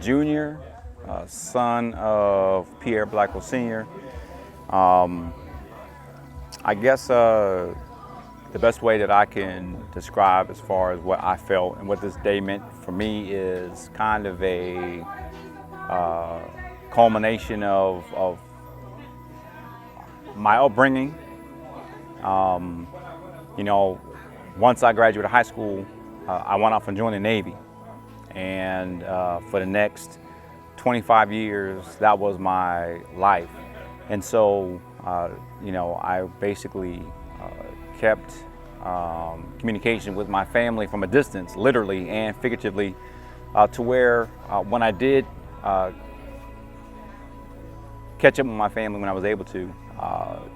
Jr., son of Pierre Blackwell Sr. Um, I guess the best way that I can describe as far as what I felt and what this day meant for me is kind of a culmination of my upbringing. Um, you know, once I graduated high school, I went off and joined the Navy. And for the next 25 years, that was my life. And so, I basically kept communication with my family from a distance, literally and figuratively, to where when I did catch up with my family when I was able to,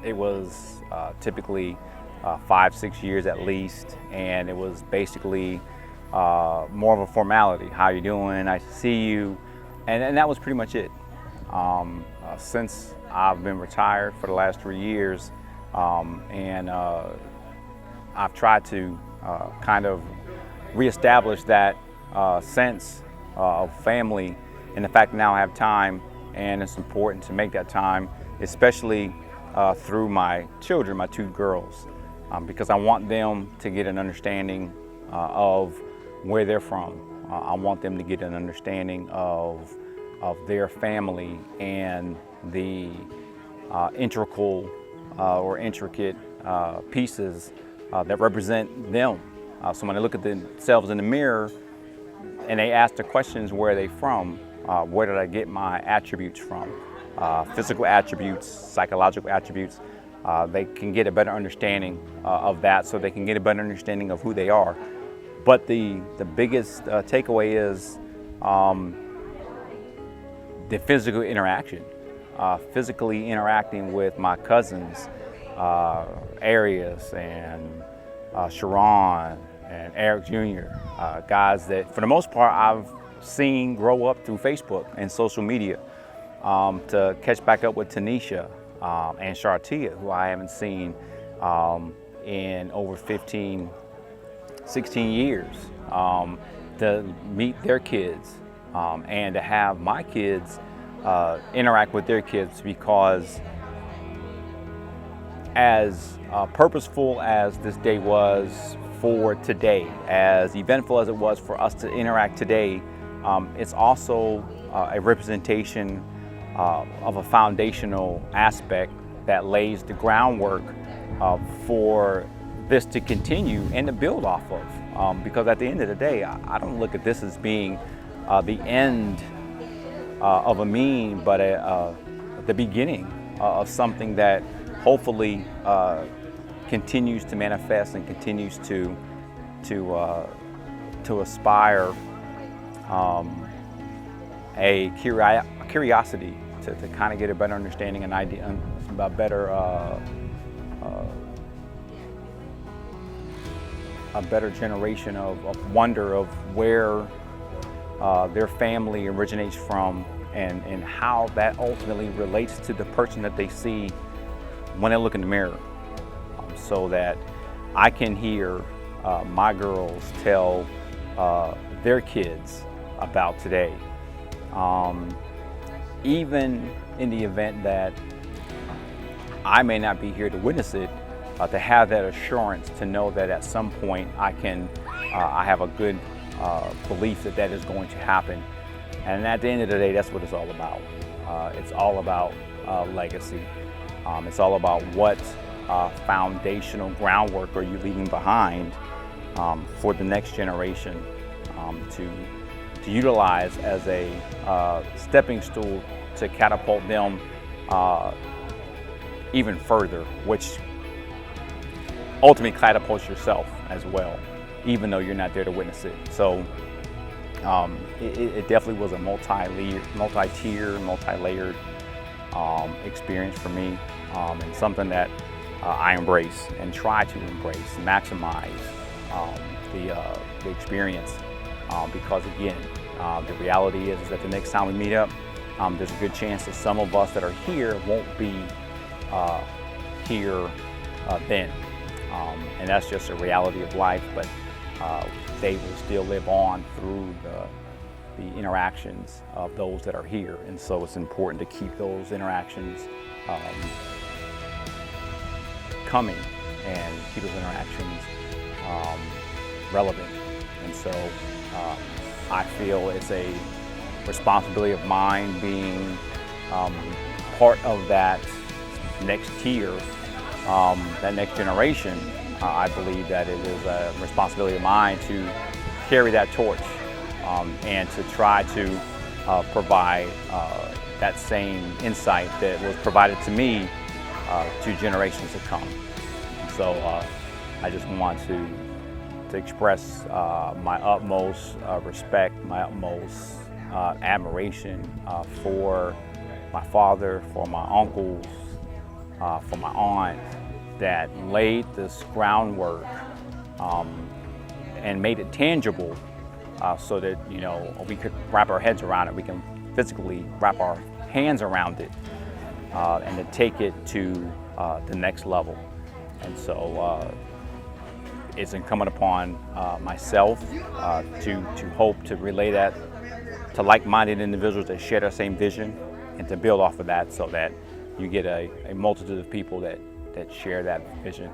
it was typically 5-6 years at least, and it was basically more of a formality. How you doing? Nice to see you. And that was pretty much it. Since I've been retired for the last 3 years, and I've tried to kind of reestablish that sense of family, and the fact that now I have time, and it's important to make that time, especially through my children, my 2 girls, because I want them to get an understanding of where they're from. I want them to get an understanding of their family and the integral or intricate pieces that represent them. So when they look at themselves in the mirror and they ask the questions, where are they from? Where did I get my attributes from? Physical attributes, psychological attributes. They can get a better understanding of that, so they can get a better understanding of who they are. But the biggest takeaway is the physical interaction. Physically interacting with my cousins, Arius and Sharon and Eric Jr., guys that for the most part I've seen grow up through Facebook and social media, to catch back up with Tanisha and Shartia, who I haven't seen in over 15, 16 years, to meet their kids, and to have my kids interact with their kids, because as purposeful as this day was for today, as eventful as it was for us to interact today, it's also a representation of a foundational aspect that lays the groundwork for this to continue and to build off of. Because at the end of the day, I don't look at this as being the end of a mean, but the beginning of something that hopefully continues to manifest and continues to aspire a curiosity to kind of get a better understanding, an idea, a better generation of wonder of where their family originates from, and how that ultimately relates to the person that they see when they look in the mirror, so that I can hear my girls tell their kids about today. Even in the event that I may not be here to witness it, to have that assurance, to know that at some point I have a good belief that that is going to happen. And at the end of the day, that's what it's all about. It's all about legacy. It's all about what foundational groundwork are you leaving behind for the next generation to utilize as a stepping stool to catapult them even further, which ultimately catapults yourself as well, even though you're not there to witness it. So it definitely was a multi-tier, multi-layered experience for me, and something that I embrace and try to embrace, maximize the experience, because again, the reality is that the next time we meet up, there's a good chance that some of us that are here won't be here then. And that's just a reality of life, but they will still live on through the interactions of those that are here. And so it's important to keep those interactions coming and keep those interactions relevant. And so I feel it's a responsibility of mine being part of that next tier, that next generation. I believe that it is a responsibility of mine to carry that torch and to try to provide that same insight that was provided to me to generations to come. And so I just want to express my utmost respect, my utmost admiration for my father, for my uncles, for my aunt that laid this groundwork and made it tangible so that, you know, we could wrap our heads around it. We can physically wrap our hands around it and to take it to the next level. And so it's incumbent upon myself to hope to relay that to like-minded individuals that share the same vision and to build off of that so that you get a multitude of people that share that vision.